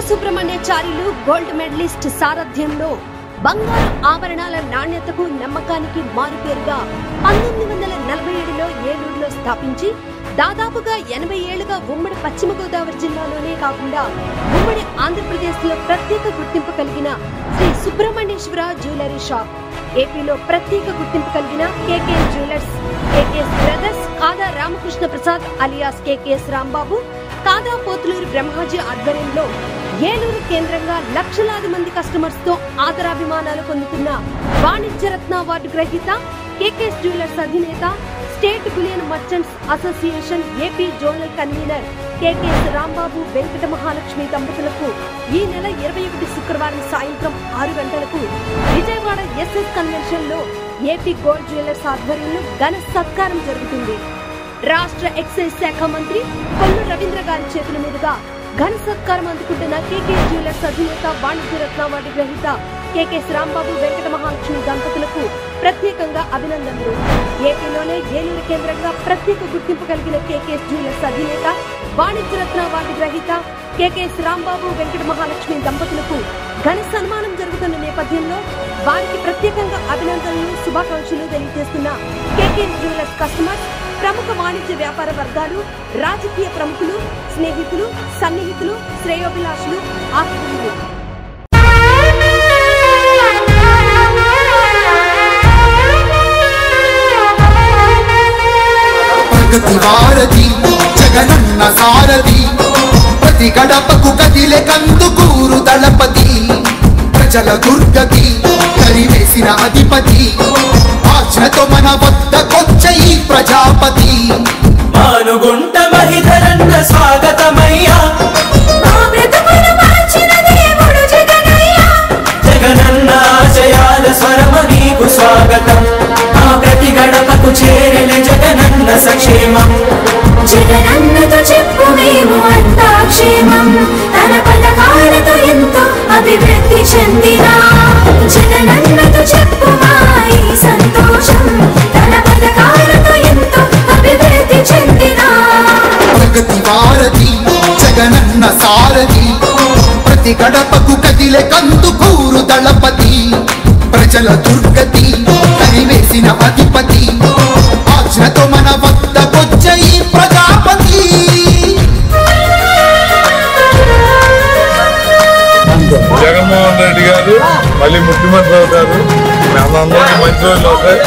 సుబ్రహ్మణ్యాచార్యులు gold medallist సారథ్యంలో బంగారు ఆభరణాల నాణ్యతకు నమ్మకానికి మారుపేరుగా 1947లో ఏలూరులో స్థాపించి దాదాపుగా 80 ఏళ్లుగా ఉమ్మడి పశ్చిమ గోదావరి జిల్లాలోనే కాకుండా ఉమ్మడి ఆంధ్రప్రదేశ్ లో ప్రత్యేక గుర్తింపు కలిగిన శ్రీ సుబ్రహ్మణ్యేశ్వర జ్యువెలరీ షాప్, ఏపీలో ప్రత్యేక గుర్తింపు కలిగిన కేకేఎస్ జ్యువెలర్స్, కేకేఎస్ బ్రదర్స్, కాదా రామకృష్ణ ప్రసాద్ అలియాస్ కేకేఎస్ రాంబాబు, కాదా పోతులూరు బ్రహ్మాజీ ఆధ్వర్యంలో ఏలూరు కేంద్రంగా లక్షలాది మంది కస్టమర్స్ తో ఆదరాభిమానాలు పొందుతున్న వాణిజ్య రత్న అవార్డు గ్రహీత, కేకేఎస్ జ్యువెలర్స్ అధినేత, state bullion merchants association AP zonal convener KKS Rambabu Venkata Mahalakshmi దంపతులకు ఈ నెల 21 శుక్రవారం సాయంత్రం 6 గంటలకు విజయవాడ ఎస్ఎస్ కన్వెన్షన్ లో ఏపీ గోల్డ్ జ్యువెలర్స్ ఆధ్వర్యంలో ఘన సత్కారం జరుగుతుంది. రాష్ట్ర ఎక్సైజ్ శాఖ మంత్రి కొల్లు రవీంద్ర గారి చేతుల మీదుగా ఘన సత్కారం అందుకుంటున్న కేకేఎస్ జ్యువెలర్స్ అధినేత, వాణిజ్య రత్న అవార్డు గ్రహీత కేకేఎస్ రాంబాబు వెంకట మహాలక్ష్మి దంపతులకు ప్రత్యేకంగా అభినందనలు. ఏపీలోనే ఏలూరు కేంద్రంగా ప్రత్యేక గుర్తింపు కలిగిన కేకేఎస్ జ్యువెలర్స్ అధినేత, వాణిజ్య రత్న అవార్డు గ్రహీత కేకేఎస్ రాంబాబు వెంకట మహాలక్ష్మి దంపతులకు ఘన సన్మానం జరుగుతున్న నేపథ్యంలో వారికి ప్రత్యేకంగా అభినందనలు, శుభాకాంక్షలు తెలియజేస్తున్న కేకేఎస్ జ్యువెలర్స్ కస్టమర్స్, ప్రముఖ వాణిజ్య వ్యాపార వర్గాలు, రాజకీయ ప్రముఖులు, స్నేహితులు, సన్నిహితులు, శ్రేయోభిలాషులు, ఆత్మీయులు. జగనన్న సారథి, ప్రతి గడపకు కదిలే కందుకూరు దళపతి, ప్రజల దుర్గతి కరివేసిన అధిపతి, ఆజ్ఞతో మన వద్దకొచ్చే ఈ ప్రజాపతి. మానుగుంట మహిధరన్న స్వాగతమయ్యా, జగనన్న ఆశయాల స్వరమ నీకు స్వాగతం. ఆ ప్రతి గడపకు చేరిన జగనన్న సంక్షేమం, జగనన్నతో చెప్పు మేము అంతా క్షేమం, తన పథకాలతో ఎంతో అభివృద్ధి చెందిన జగనన్నతో చెప్పు మా ఈ సంతోషం, తన పథకాలతో ఎంతో అభివృద్ధి చెందిన ప్రగతి వారధి జగనన్న సారథి, ప్రతి గడపకు కదిలే కందుకూరు దళపతి, ప్రజల దుర్గతి కరివేసిన అధిపతి, ఆజ్ఞతో మన వద్దకొచ్చే ఈ ప్రజాపతి. జగన్మోహన్ రెడ్డి గారు మళ్ళీ ముఖ్యమంత్రి అవుతారు, మేమందరికీ మంచి రోజులు అవుతాయి.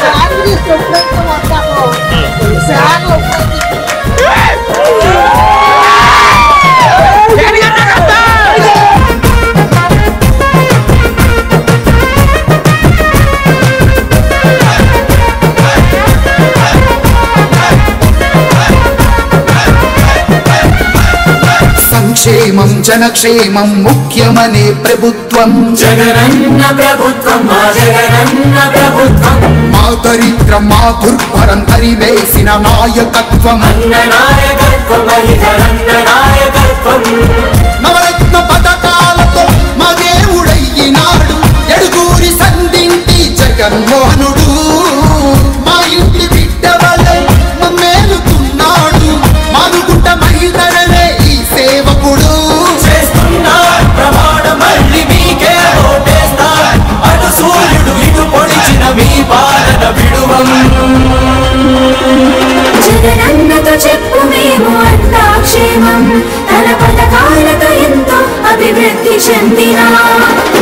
సంక్షేమం జనక్షేమం ముఖ్యమనే ప్రభుత్వం, జగనన్న ప్రభుత్వం, మా జగనన్న ప్రభుత్వం. మా దరిద్రం మా దుర్భరం కరివేసిన నాయకత్వం, అన్న నాయకత్వం, మహిధరన్న నాయకత్వం. నవరత్న పథకాలతో మా దేవుడయ్యినాడు ఎడుగూరి సంధింటి జగన్మోహనుడు, మా ఇంటి బిడ్డ వలె మమ్మేలుతున్నాడు, మానుగుంట మహిధరనే ఈ సేవకుడు. చేస్తున్నా ప్రమాణ మళ్ళీ మీకే ఓటేస్తా, అటు సూర్యుడు ఇటు పొడిచిన మీ పాలన విడువం. జగనన్నతో చెప్పు మేము అంతా క్షేమం, తన పథకాలతో ఎంతో అభివృద్ధి చెందిన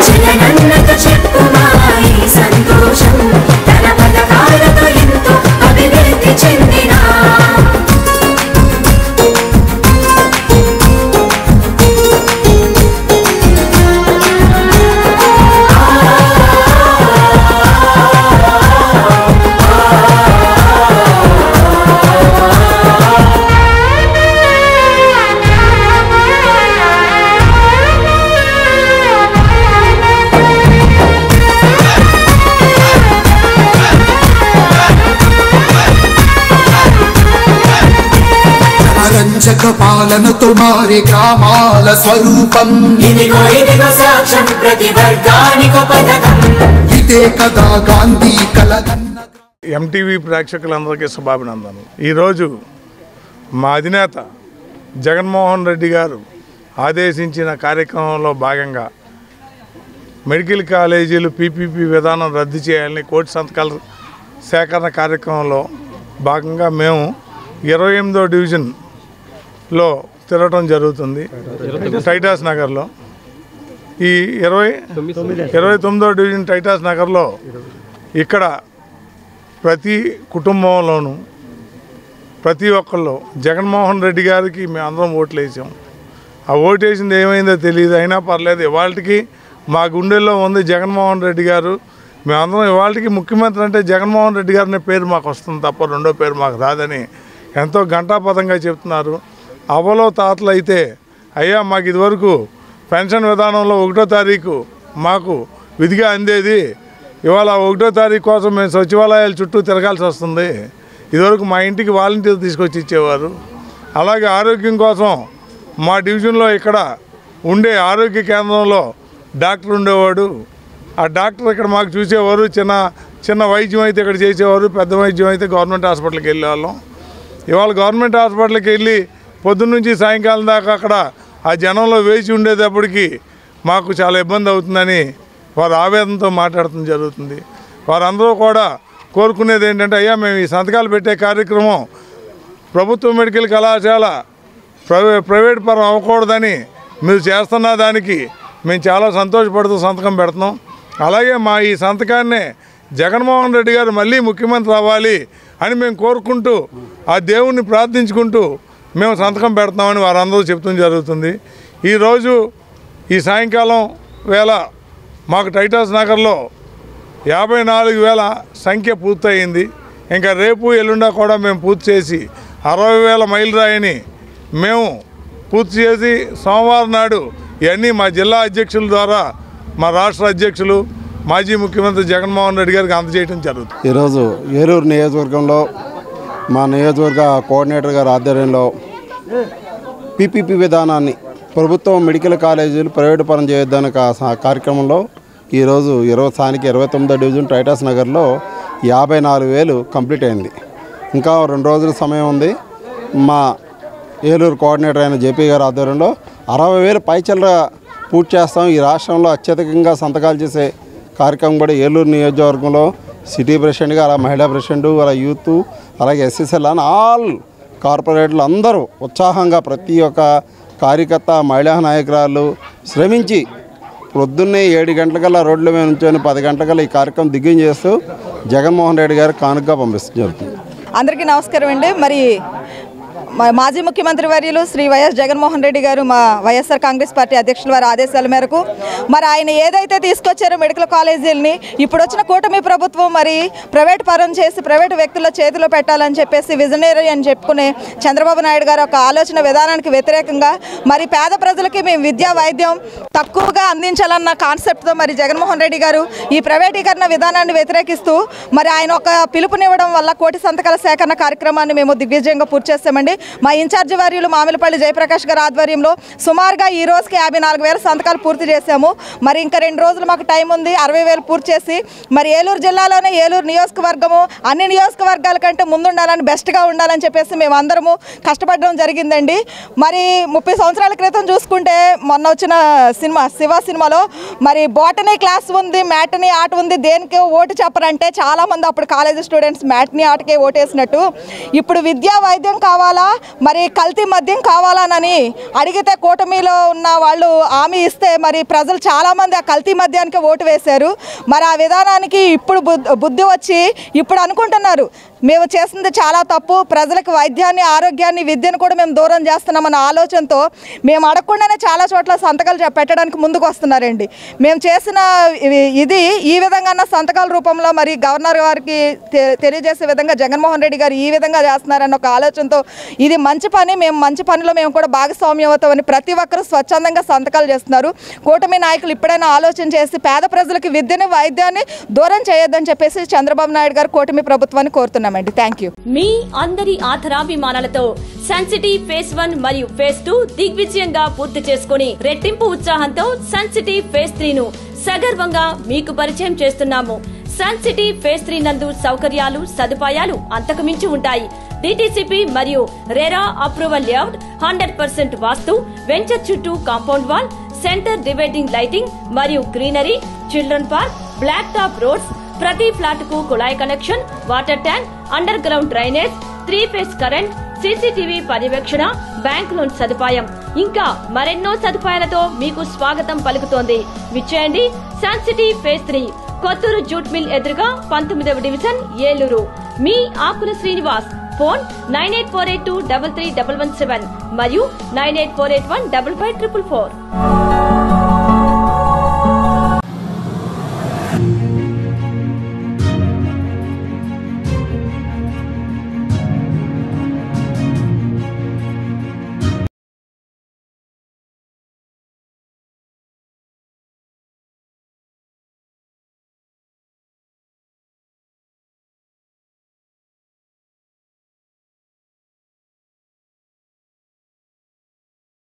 జగనన్నతో చెప్పు మా ఈ సంతోషం, తన పథకాలతో ఎంతో అభివృద్ధి చెందిన రంజక పాలనతో మారే గ్రామాల స్వరూపం, ఇదిగో ఇదిగో సాక్ష్యం ప్రతి వర్గానికో పథకం. ఇదే కదా గాంధీ కలగన్న. ఎంటీవీ ప్రేక్షకులందరికీ శుభాభినందనలు. ఈరోజు మా అధినేత జగన్మోహన్ రెడ్డి గారు ఆదేశించిన కార్యక్రమంలో భాగంగా మెడికల్ కాలేజీలు పీపీపీ విధానం రద్దు చేయాలని కోటి సంతకాల సేకరణ కార్యక్రమంలో భాగంగా మేము 28వ డివిజన్లో తిరగటం జరుగుతుంది టైటాస్ నగర్లో. ఈ 29వ డివిజన్ టైటాస్ నగర్లో ఇక్కడ ప్రతి కుటుంబంలోనూ ప్రతి ఒక్కళ్ళు జగన్మోహన్ రెడ్డి గారికి మేము అందరం ఓట్లు వేసాం. ఆ ఓటు వేసింది ఏమైందో తెలియదు, అయినా పర్లేదు. ఇవాళకి మా గుండెల్లో ఉంది జగన్మోహన్ రెడ్డి గారు. మేమందరం ఇవాళకి ముఖ్యమంత్రి అంటే జగన్మోహన్ రెడ్డి గారి అనే పేరు మాకు వస్తుంది తప్ప రెండో పేరు మాకు రాదని ఎంతో ఘంటాపథంగా చెప్తున్నారు. అవ్వలో తాతలు అయితే అయ్యా మాకు ఇదివరకు పెన్షన్ విధానంలో 1వ తారీఖు మాకు విధిగా అందేది, ఇవాళ 1వ తారీఖు కోసం మేము సచివాలయాల చుట్టూ తిరగాల్సి వస్తుంది. ఇదివరకు మా ఇంటికి వాలంటీర్లు తీసుకొచ్చి ఇచ్చేవారు. అలాగే ఆరోగ్యం కోసం మా డివిజన్లో ఇక్కడ ఉండే ఆరోగ్య కేంద్రంలో డాక్టర్ ఉండేవాడు. ఆ డాక్టర్ ఇక్కడ మాకు చూసేవారు. చిన్న వైద్యం అయితే ఇక్కడ చేసేవారు, పెద్ద వైద్యం అయితే గవర్నమెంట్ హాస్పిటల్కి వెళ్ళేవాళ్ళం. ఇవాళ గవర్నమెంట్ హాస్పిటల్కి వెళ్ళి పొద్దున్న నుంచి సాయంకాలం దాకా అక్కడ ఆ జనంలో వేచి ఉండేటప్పటికి మాకు చాలా ఇబ్బంది అవుతుందని వారు ఆవేదనతో మాట్లాడటం జరుగుతుంది. వారందరూ కూడా కోరుకునేది ఏంటంటే అయ్యా మేము ఈ సంతకాలు పెట్టే కార్యక్రమం ప్రభుత్వ మెడికల్ కళాశాల ప్రైవేట్ పరం అవ్వకూడదని మీరు చేస్తున్న దానికి మేము చాలా సంతోషపడుతూ సంతకం పెడుతున్నాం. అలాగే మా ఈ సంతకాన్నే జగన్మోహన్ రెడ్డి గారు మళ్ళీ ముఖ్యమంత్రి అవ్వాలి అని మేము కోరుకుంటూ ఆ దేవుణ్ణి ప్రార్థించుకుంటూ మేము సంతకం పెడుతున్నామని వారందరూ చెప్తూ జరుగుతుంది. ఈరోజు ఈ సాయంకాలం వేళ మాకు టైటాస్ నగర్లో 54,000 సంఖ్య పూర్తయింది. ఇంకా రేపు ఎల్లుండా కూడా మేము పూర్తి చేసి 60,000 మైలురాయిని మేము పూర్తి చేసి సోమవారం నాడు ఇవన్నీ మా జిల్లా అధ్యక్షుల ద్వారా మా రాష్ట్ర అధ్యక్షులు మాజీ ముఖ్యమంత్రి జగన్మోహన్ రెడ్డి గారికి అందజేయడం జరుగుతుంది. ఈరోజు ఏలూరు నియోజకవర్గంలో మా నియోజకవర్గ కోఆర్డినేటర్ గారి ఆధ్వర్యంలో పీపీపీ విధానాన్ని ప్రభుత్వం మెడికల్ కాలేజీలు ప్రైవేటు పరం చేయొద్దనే కార్యక్రమంలో ఈరోజు స్థానిక 29వ డివిజన్ టైటాస్ నగర్లో 54,000 కంప్లీట్ అయింది. ఇంకా 2 రోజుల సమయం ఉంది. మా ఏలూరు కోఆర్డినేటర్ అయిన జేపీ గారి ఆధ్వర్యంలో 60,000 పైచల్ల పూర్తి చేస్తాం. ఈ రాష్ట్రంలో అత్యధికంగా సంతకాలు చేసే కార్యక్రమం కూడా ఏలూరు నియోజకవర్గంలో సిటీ ప్రెసిడెంట్గా, అలా మహిళా ప్రెసిడెంట్, అలా యూత్, అలాగే ఎస్ఎస్ఎల్ అని ఆల్ కార్పొరేట్లు అందరూ ఉత్సాహంగా ప్రతి ఒక్క కార్యకర్త, మహిళా నాయకురాలు శ్రమించి పొద్దున్నే 7 గంటలకల్లా రోడ్ల మీద నుంచొని 10 గంటలకల్లా ఈ కార్యక్రమం దిగ్గం చేస్తూ జగన్మోహన్ రెడ్డి గారు కానుకగా పంపిస్తుంది. అందరికీ నమస్కారం అండి. మరి మాజీ ముఖ్యమంత్రి వర్యులు శ్రీ వైఎస్ జగన్మోహన్ రెడ్డి గారు మా వైఎస్ఆర్ కాంగ్రెస్ పార్టీ అధ్యక్షుల వారి ఆదేశాల మేరకు మరి ఆయన ఏదైతే తీసుకొచ్చారో మెడికల్ కాలేజీలని ఇప్పుడు వచ్చిన కూటమి ప్రభుత్వం మరి ప్రైవేట్ పరం చేసి ప్రైవేట్ వ్యక్తుల చేతిలో పెట్టాలని చెప్పేసి విజనరీ అని చెప్పుకునే చంద్రబాబు నాయుడు గారు ఒక ఆలోచన విధానానికి వ్యతిరేకంగా మరి పేద ప్రజలకి మేము విద్యా వైద్యం తక్కువగా అందించాలన్న కాన్సెప్ట్తో మరి జగన్మోహన్ రెడ్డి గారు ఈ ప్రైవేటీకరణ విధానాన్ని వ్యతిరేకిస్తూ మరి ఆయన ఒక పిలుపునివ్వడం వల్ల కోటి సంతకాల సేకరణ కార్యక్రమాన్ని మేము దిగ్విజయంగా పూర్తి చేస్తామండి. మా ఇన్ఛార్జి వర్యులు మామిలపల్లి జయప్రకాష్ గారి ఆధ్వర్యంలో సుమారుగా ఈ రోజుకి 54,000 సంతకాలు పూర్తి చేశాము. మరి ఇంకా 2 రోజులు మాకు టైం ఉంది. 60,000 పూర్తి చేసి మరి ఏలూరు జిల్లాలోనే ఏలూరు నియోజకవర్గము అన్ని నియోజకవర్గాల కంటే ముందుండాలని బెస్ట్గా ఉండాలని చెప్పేసి మేము అందరము కష్టపడడం జరిగిందండి. మరి 30 సంవత్సరాల క్రితం చూసుకుంటే మొన్న వచ్చిన సినిమా శివ సినిమాలో మరి బోటనీ క్లాస్ ఉంది, మ్యాటనీ ఆట ఉంది, దేనికి ఓటు చెప్పరంటే చాలామంది అప్పుడు కాలేజీ స్టూడెంట్స్ మ్యాటనీ ఆటకే ఓటేసినట్టు ఇప్పుడు విద్యా వైద్యం కావాలా మరి కల్తీ మద్యం కావాలనని అడిగితే కూటమిలో ఉన్న వాళ్ళు హామీ ఇస్తే మరి ప్రజలు చాలామంది ఆ కల్తీ మద్యానికి ఓటు వేశారు. మరి ఆ విధానానికి ఇప్పుడు బుద్ధి వచ్చి ఇప్పుడు అనుకుంటున్నారు మేము చేసింది చాలా తప్పు, ప్రజలకు వైద్యాన్ని, ఆరోగ్యాన్ని, విద్యను కూడా మేము దూరం చేస్తున్నామన్న ఆలోచనతో మేము అడగకుండానే చాలా చోట్ల సంతకాలు పెట్టడానికి ముందుకు వస్తున్నారండి. మేము చేసిన ఇది ఈ విధంగా సంతకాల రూపంలో మరి గవర్నర్ గారికి తెలియజేసే విధంగా జగన్మోహన్ రెడ్డి గారు ఈ విధంగా చేస్తున్నారన్న ఒక ఆలోచనతో ఇది మంచి పని, మేము మంచి పనిలో మేము కూడా భాగస్వామ్యం అవుతామని ప్రతి ఒక్కరూ స్వచ్ఛందంగా సంతకాలు చేస్తున్నారు. కూటమి నాయకులు ఇప్పుడైనా ఆలోచన చేసి పేద ప్రజలకు విద్యని, వైద్యాన్ని దూరం చేయొద్దని చెప్పేసి చంద్రబాబు నాయుడు గారు కూటమి ప్రభుత్వాన్ని కోరుతున్నామండి. Thank you. మీ అందరి ఆధారాభిమానాలతో సన్ సిటీ ఫేజ్ 1 మరియు ఫేజ్ 2 దిగ్విజయంగా పూర్తి చేసుకుని రెట్టింపు ఉత్సాహంతో సన్ సిటీ ఫేజ్ 3 ను సగర్వంగా మీకు పరిచయం చేస్తున్నాము. సన్ సిటీ ఫేజ్ 3 నందు సౌకర్యాలు, సదుపాయాలు అంతకుమించి ఉంటాయి. డిటిసిపి మరియు RERA approval layout, 100% vastu, venture చుట్టూ compound wall, centre dividing lighting మరియు greenery, children park, black top roads, ప్రతి ఫ్లాట్ కు కుళాయి connection, water tank, underground drainage, 3 phase current, CCTV పర్యవేక్షణ, బ్యాంక్ లోన్ సదుపాయం ఇంకా మరెన్నో సదుపాయాలతో మీకు స్వాగతం పలుకుతోంది. విచ్చేయండి sun city phase 3, Kothuru jute mill ఎదురుగా 19వ డివిజన్, ఏలూరు. మీ ఆకుల శ్రీనివాస్. ఫోన్ 9848233117 మరియు 9848155544.